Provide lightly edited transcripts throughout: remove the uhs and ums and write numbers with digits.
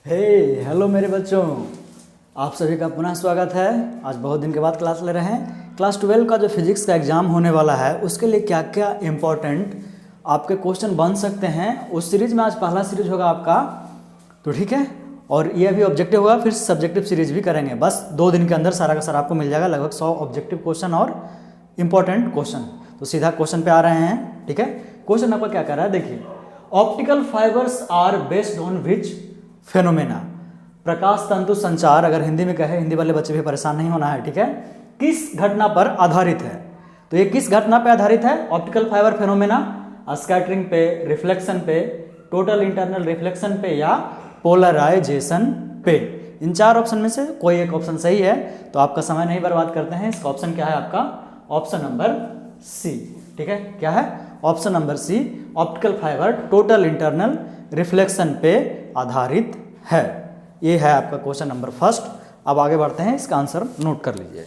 हे hello मेरे बच्चों, आप सभी का पुनः स्वागत है। आज बहुत दिन के बाद क्लास ले रहे हैं। क्लास 12 का जो फिजिक्स का एग्ज़ाम होने वाला है उसके लिए क्या क्या इम्पोर्टेंट आपके क्वेश्चन बन सकते हैं, उस सीरीज में आज पहला सीरीज होगा आपका। तो ठीक है, और ये अभी ऑब्जेक्टिव होगा, फिर सब्जेक्टिव सीरीज भी करेंगे। बस 2 दिन के अंदर सारा का सारा आपको मिल जाएगा, लगभग 100 ऑब्जेक्टिव क्वेश्चन और इम्पोर्टेंट क्वेश्चन। तो सीधा क्वेश्चन पे आ रहे हैं। ठीक है, क्वेश्चन आपका क्या कर रहा है, देखिए। Optical fibres are based on which phenomena. प्रकाश तंतु संचार, अगर हिंदी में कहे, हिंदी वाले बच्चे भी परेशान नहीं होना है, ठीक है। किस घटना पर आधारित है? तो ये किस घटना पे आधारित है? ऑप्टिकल फाइबर फेनोमेना, स्कैटरिंग पे, रिफ्लेक्शन पे, टोटल इंटरनल रिफ्लेक्शन पे या पोलराइजेशन पे। इन 4 ऑप्शन में से कोई एक ऑप्शन सही है। तो आपका समय नहीं बर्बाद करते हैं। इसका ऑप्शन क्या है आपका? Option number C. ठीक है, क्या है? Option number C, optical fibre total internal reflection पे आधारित है। ये है आपका क्वेश्चन नंबर फर्स्ट। अब आगे बढ़ते हैं, इसका आंसर नोट कर लीजिए।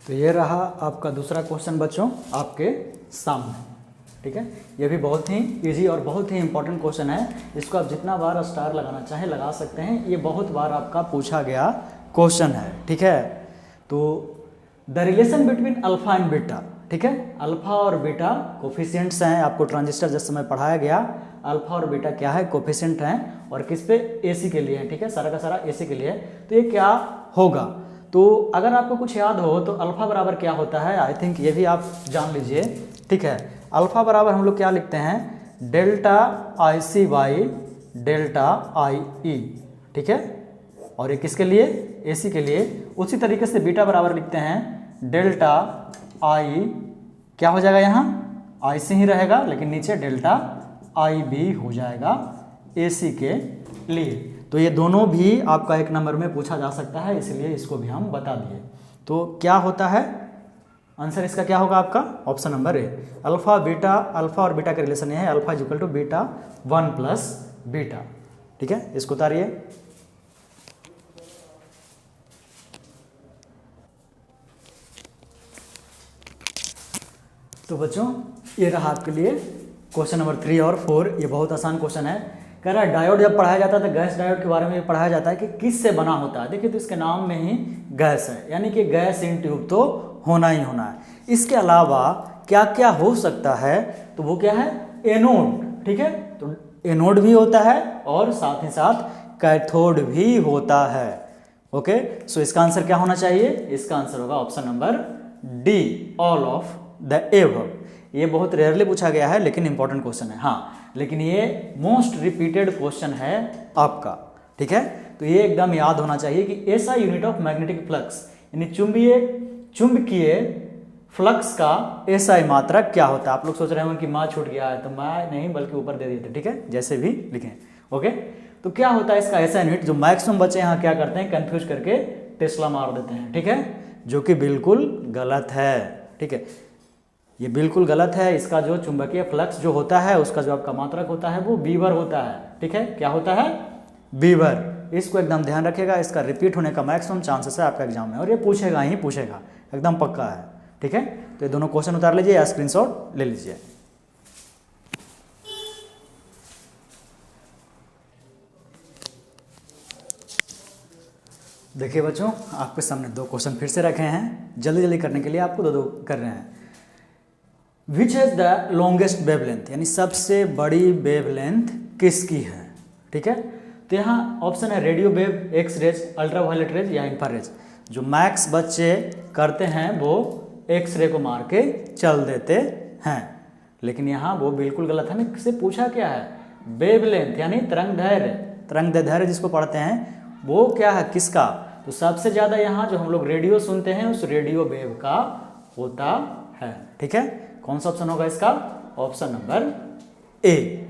तो ये रहा आपका दूसरा क्वेश्चन बच्चों आपके सामने। ठीक है, ये भी बहुत ही इजी और बहुत ही इंपॉर्टेंट क्वेश्चन है। इसको आप जितना बार स्टार लगाना चाहें लगा सकते हैं। ये बहुत बार आपका पूछा गया क्वेश्चन है। ठीक है, तो the relation between alpha and beta. ठीक है, अल्फा और बीटा कोफिशिएंट्स हैं। आपको ट्रांजिस्टर जिस समय पढ़ाया गया, अल्फा और बीटा क्या है? कोफिशिएंट हैं। और किस पे? एसी के लिए है। ठीक है, सारा का सारा एसी के लिए है। तो ये क्या होगा? तो अगर आपको कुछ याद हो तो अल्फा बराबर क्या होता है, आई थिंक ये भी आप जान लीजिए। ठीक है, अल्फा बराबर हम लोग क्या लिखते हैं? Delta I C by delta I E. ठीक है, और ये किसके लिए? एसी के लिए। उसी तरीके से बीटा बराबर लिखते हैं डेल्टा आई, क्या हो जाएगा यहाँ? आई सी ही रहेगा, लेकिन नीचे डेल्टा आई बी हो जाएगा एसी के लिए। तो ये दोनों भी आपका 1 नंबर में पूछा जा सकता है, इसलिए इसको भी हम बता दिए। तो क्या होता है आंसर इसका? क्या होगा आपका? Option number A, alpha beta. Alpha और बीटा का रिलेशन ये है, alpha is equal to beta 1 plus beta. ठीक है, इसको उतारिए। तो बच्चों ये रहा आपके लिए क्वेश्चन नंबर 3 और 4। ये बहुत आसान क्वेश्चन है। कह रहा है डायोड जब पढ़ाया जाता है तो गैस डायोड के बारे में पढ़ाया जाता है कि किस से बना होता है। देखिए, तो इसके नाम में ही गैस है, यानी कि गैस इन ट्यूब तो होना ही होना है। इसके अलावा क्या क्या हो सकता है? तो वो क्या है? एनोड। ठीक है, तो एनोड भी होता है और साथ ही साथ कैथोड भी होता है। ओके, सो इसका आंसर क्या होना चाहिए? इसका आंसर होगा option number D, all of the above. ये बहुत रेयरली पूछा गया है, लेकिन इंपॉर्टेंट क्वेश्चन है। हाँ, लेकिन ये मोस्ट रिपीटेड क्वेश्चन है आपका। ठीक है, तो ये एकदम याद होना चाहिए कि ऐसा यूनिट ऑफ मैग्नेटिक फ्लक्स, यानी चुंबकीय फ्लक्स का ऐसा मात्रक क्या होता है। आप लोग सोच रहे होंगे कि माँ छूट गया है, तो माँ नहीं बल्कि ऊपर दे दिए थे। ठीक है, जैसे भी लिखें। ओके, तो क्या होता है इसका ऐसा यूनिट? जो मैक्सिमम बच्चे यहाँ क्या करते हैं, कंफ्यूज करके टेस्ला मार देते हैं। ठीक है, जो कि बिल्कुल गलत है। ठीक है, ये बिल्कुल गलत है। इसका जो चुंबकीय फ्लक्स जो होता है, उसका जो आपका मात्रक होता है वो बीवर होता है। ठीक है, क्या होता है? बीवर। इसको एकदम ध्यान रखिएगा। इसका रिपीट होने का मैक्सिमम चांसेस है आपका एग्जाम में, और ये पूछेगा ही पूछेगा, एकदम पक्का है। ठीक है, तो ये दोनों क्वेश्चन उतार लीजिए या स्क्रीनशॉट ले लीजिए। देखिए बच्चों, आपके सामने 2 क्वेश्चन फिर से रखे हैं। जल्दी जल्दी करने के लिए आपको 2 कर रहे हैं। Which has the longest wavelength, यानी सबसे बड़ी वेवलेंथ किसकी है? ठीक है, तो यहाँ ऑप्शन है radio wave, X rays, ultraviolet rays या इंफ्रारेज। जो मैक्स बच्चे करते हैं वो एक्स रे को मार के चल देते हैं, लेकिन यहाँ वो बिल्कुल गलत है। इससे पूछा क्या है? वेवलेंथ, यानी तरंगदैर्घ्य। तरंगदैर्घ्य जिसको पढ़ते हैं वो क्या है, किसका? तो सबसे ज़्यादा यहाँ जो हम लोग रेडियो सुनते हैं उस रेडियो वेव का होता है। ठीक है, कौन सा ऑप्शन होगा इसका? ऑप्शन नंबर ए।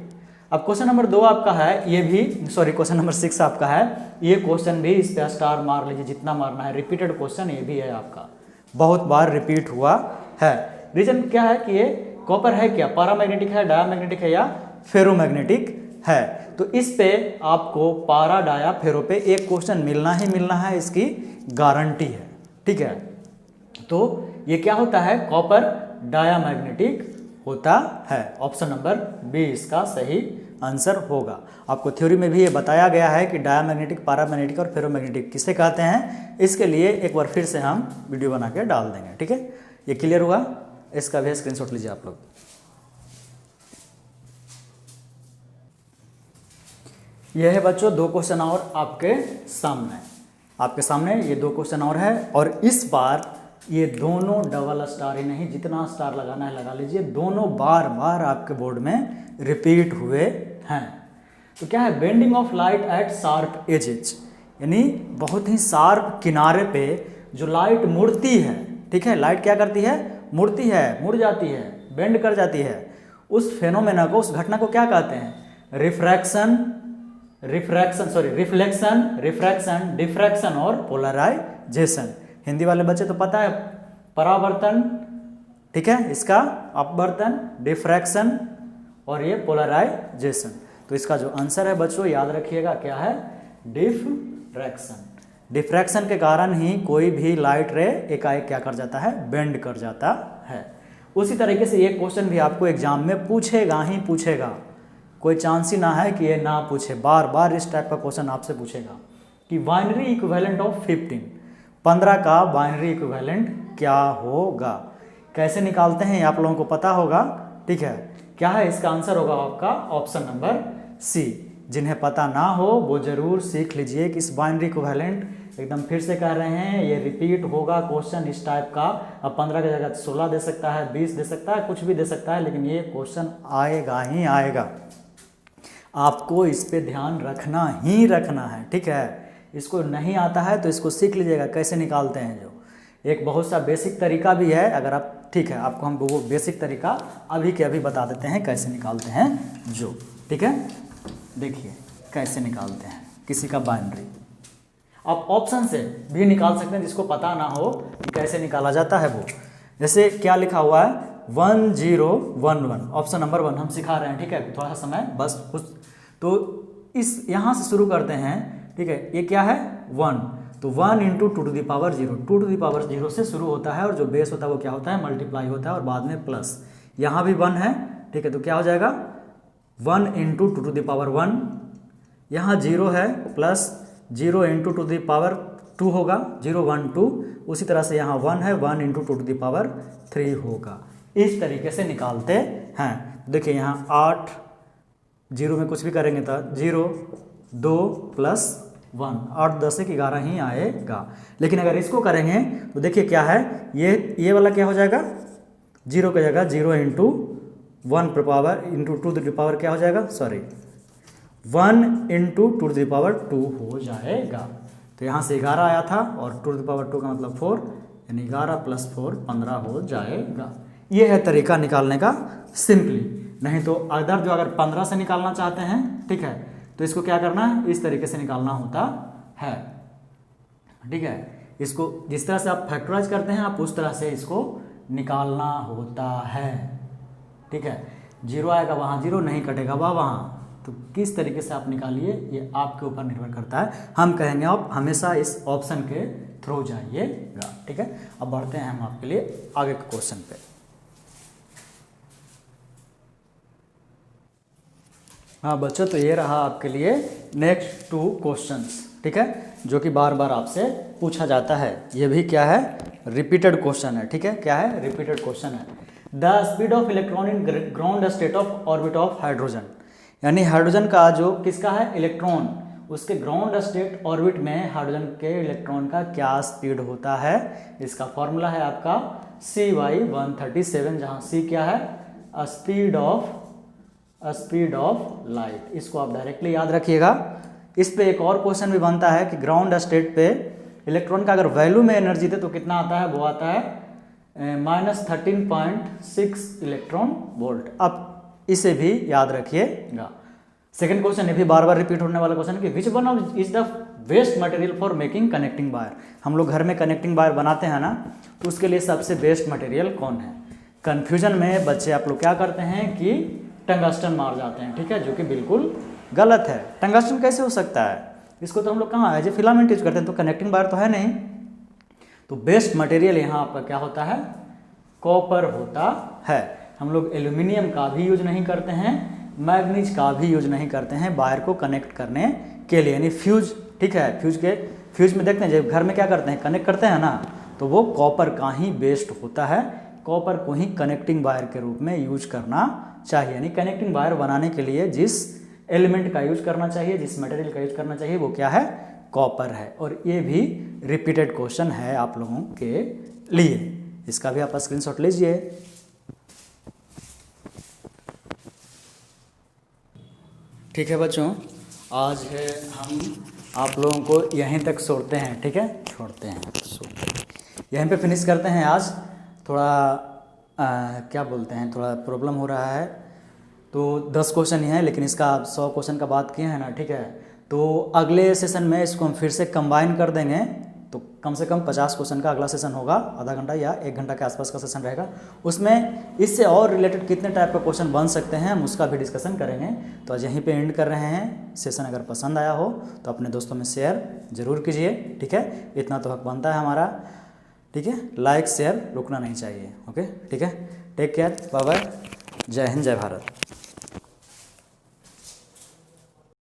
अब क्वेश्चन नंबर 2 आपका है, ये भी क्वेश्चन नंबर 6 आपका है। ये क्वेश्चन भी इस पे स्टार मार लीजिए जितना मारना है। रिपीटेड क्वेश्चन ये भी है आपका, बहुत बार रिपीट हुआ है। रीजन क्या है कि ये कॉपर है क्या, पैरामैग्नेटिक है, डायामैग्नेटिक है या फेरोमैग्नेटिक है? तो इस पे आपको पारा डाया फेरो पे एक क्वेश्चन मिलना ही मिलना है, इसकी गारंटी है। ठीक है, तो ये क्या होता है? कॉपर डायामैग्नेटिक होता है। ऑप्शन नंबर बी इसका सही आंसर होगा। आपको थ्योरी में भी ये बताया गया है कि डायमैग्नेटिक, पैरामैग्नेटिक और फेरोमैग्नेटिक किसे कहते हैं। इसके लिए एक बार फिर से हम वीडियो बना के डाल देंगे, ठीक है। ये क्लियर हुआ, इसका भी स्क्रीनशॉट लीजिए आप लोग। यह है बच्चों 2 क्वेश्चन और आपके सामने ये 2 क्वेश्चन और है, और इस बार ये दोनों डबल स्टार ही नहीं, जितना स्टार लगाना है लगा लीजिए, दोनों बार बार आपके बोर्ड में रिपीट हुए हैं। तो क्या है, bending of light at sharp edges, यानी बहुत ही शार्प किनारे पे जो लाइट मुड़ती है, ठीक है, लाइट क्या करती है, मुड़ती है, मुड़ जाती है, बेंड कर जाती है, उस फेनोमेना को, उस घटना को क्या कहते हैं, रिफ्रैक्शन, डिफ्रैक्शन और पोलराइजेशन। हिंदी वाले बच्चे तो पता है, परावर्तन, ठीक है, इसका अपवर्तन, डिफ्रैक्शन और ये पोलराइजेशन। तो इसका जो आंसर है बच्चों याद रखिएगा क्या है, डिफ्रैक्शन। डिफ्रैक्शन के कारण ही कोई भी लाइट रे एकाएक क्या कर जाता है, बेंड कर जाता है। उसी तरीके से ये क्वेश्चन भी आपको एग्जाम में पूछेगा ही पूछेगा, कोई चांस ही ना है कि ये ना पूछे। बार बार इस टाइप का क्वेश्चन आपसे पूछेगा कि बाइनरी इक्विवेलेंट ऑफ 15 का बाइनरी इक्विवेलेंट क्या होगा, कैसे निकालते हैं आप लोगों को पता होगा, ठीक है। क्या है इसका आंसर होगा आपका ऑप्शन नंबर सी। जिन्हें पता ना हो वो जरूर सीख लीजिए कि इस बाइनरी इक्विवेलेंट, एकदम फिर से कह रहे हैं, ये रिपीट होगा क्वेश्चन इस टाइप का। अब 15 की जगह 16 दे सकता है, 20 दे सकता है, कुछ भी दे सकता है, लेकिन ये क्वेश्चन आएगा ही आएगा। आपको इस पे ध्यान रखना ही रखना है, ठीक है। इसको नहीं आता है तो इसको सीख लीजिएगा कैसे निकालते हैं। जो एक बहुत सा बेसिक तरीका भी है, अगर आप, ठीक है, आपको हम वो बेसिक तरीका अभी के अभी बता देते हैं कैसे निकालते हैं जो, ठीक है। देखिए कैसे निकालते हैं किसी का बाइनरी, आप ऑप्शन से भी निकाल सकते हैं, जिसको पता ना हो कि कैसे निकाला जाता है वो। जैसे क्या लिखा हुआ है, 1011, ऑप्शन नंबर 1 हम सिखा रहे हैं, ठीक है। थोड़ा सा समय बस कुछ, तो इस यहाँ से शुरू करते हैं, ठीक है। ये क्या है 1, तो 1 into 2 to the power 0, 2 to the power 0 से शुरू होता है, और जो बेस होता है वो क्या होता है, मल्टीप्लाई होता है, और बाद में प्लस। यहाँ भी 1 है, ठीक है, तो क्या हो जाएगा 1 इंटू 2 टू द पावर 1, यहाँ 0 है, plus 0 into 2 to the power 2 होगा, 0 1 2, उसी तरह से यहाँ 1 है, 1 इंटू 2 टू द पावर 3 होगा। इस तरीके से निकालते हैं। देखिए यहाँ 8, 0 में कुछ भी करेंगे तो 0 2 प्लस 1, 8 10 1 11 ही आएगा। लेकिन अगर इसको करेंगे तो देखिए क्या है, ये वाला क्या हो जाएगा, 0 की जगह 0 into 1 power into 2 to the power क्या हो जाएगा, sorry 1 into 2 to the power 2 हो जाएगा। तो यहाँ से 11 आया था, और 2 टू द पावर 2 का मतलब 4, यानी 11 प्लस 4 15 हो जाएगा। ये है तरीका निकालने का सिंपली। नहीं तो अदर जो अगर 15 से निकालना चाहते हैं, ठीक है, तो इसको क्या करना है, इस तरीके से निकालना होता है, ठीक है। इसको जिस तरह से आप फैक्टराइज करते हैं, आप उस तरह से इसको निकालना होता है, ठीक है। 0 आएगा वहाँ 0 नहीं कटेगा वहाँ, तो किस तरीके से आप निकालिए ये आपके ऊपर निर्भर करता है। हम कहेंगे आप हमेशा इस ऑप्शन के थ्रू जाइएगा, ठीक है। अब बढ़ते हैं हम आपके लिए आगे के क्वेश्चन पे। हाँ बच्चों, तो ये रहा आपके लिए नेक्स्ट 2 क्वेश्चंस, ठीक है, जो कि बार बार आपसे पूछा जाता है। ये भी क्या है, रिपीटेड क्वेश्चन है, ठीक है। क्या है, रिपीटेड क्वेश्चन है। The speed of electron in ground state of orbit of hydrogen, यानी हाइड्रोजन का जो किसका है, इलेक्ट्रॉन, उसके ग्राउंड स्टेट ऑर्बिट में हाइड्रोजन के इलेक्ट्रॉन का क्या स्पीड होता है। इसका फॉर्मूला है आपका CY137, जहाँ C क्या है, स्पीड ऑफ लाइट। इसको आप डायरेक्टली याद रखिएगा। इस पे एक और क्वेश्चन भी बनता है कि ग्राउंड स्टेट पे इलेक्ट्रॉन का अगर वैल्यू में एनर्जी दे तो कितना आता है, वो आता है -13.6 इलेक्ट्रॉन वोल्ट। अब इसे भी याद रखिएगा। सेकंड क्वेश्चन, ये भी बार बार रिपीट होने वाला क्वेश्चन कि which one of is the best material for making connecting wire. हम लोग घर में कनेक्टिंग वायर बनाते हैं ना, तो उसके लिए सबसे बेस्ट मटेरियल कौन है। कन्फ्यूजन में बच्चे आप लोग क्या करते हैं कि टंगस्टन मार जाते हैं, ठीक है, जो कि बिल्कुल गलत है। टंगस्टन कैसे हो सकता है, इसको तो हम लोग कहाँ एज ए फिलामेंट यूज करते हैं, तो कनेक्टिंग वायर तो है नहीं। तो बेस्ट मटेरियल यहाँ आपका क्या होता है, कॉपर होता है। हम लोग एल्यूमिनियम का भी यूज नहीं करते हैं, मैग्नीज का भी यूज नहीं करते हैं वायर को कनेक्ट करने के लिए, यानी फ्यूज। ठीक है, फ्यूज में देखते हैं जब घर में क्या करते हैं, कनेक्ट करते हैं ना, तो वो कॉपर का ही बेस्ड होता है। कॉपर को ही कनेक्टिंग वायर के रूप में यूज करना चाहिए, यानी कनेक्टिंग वायर बनाने के लिए जिस एलिमेंट का यूज करना चाहिए, जिस मटेरियल का यूज करना चाहिए, वो क्या है, कॉपर है। और ये भी रिपीटेड क्वेश्चन है आप लोगों के लिए, इसका भी आप स्क्रीनशॉट लीजिए। ठीक है बच्चों, आज है हम आप लोगों को यहीं तक छोड़ते हैं। ठीक है, छोड़ते हैं, यहीं पे फिनिश करते हैं आज। थोड़ा क्या बोलते हैं, थोड़ा प्रॉब्लम हो रहा है, तो 10 क्वेश्चन ही हैं, लेकिन इसका 100 क्वेश्चन का बात किए हैं ना। ठीक है, तो अगले सेशन में इसको हम फिर से कंबाइन कर देंगे, तो कम से कम 50 क्वेश्चन का अगला सेशन होगा, आधा घंटा या 1 घंटा के आसपास का सेशन रहेगा। उसमें इससे और रिलेटेड कितने टाइप का क्वेश्चन बन सकते हैं, हम उसका भी डिस्कशन करेंगे। तो आज यहीं पे एंड कर रहे हैं। सेशन अगर पसंद आया हो तो अपने दोस्तों में शेयर ज़रूर कीजिए। ठीक है, इतना तो हक बनता है हमारा। ठीक है, लाइक शेयर रुकना नहीं चाहिए। ओके, ठीक है, टेक केयर, बाय बाय, जय हिंद, जय भारत।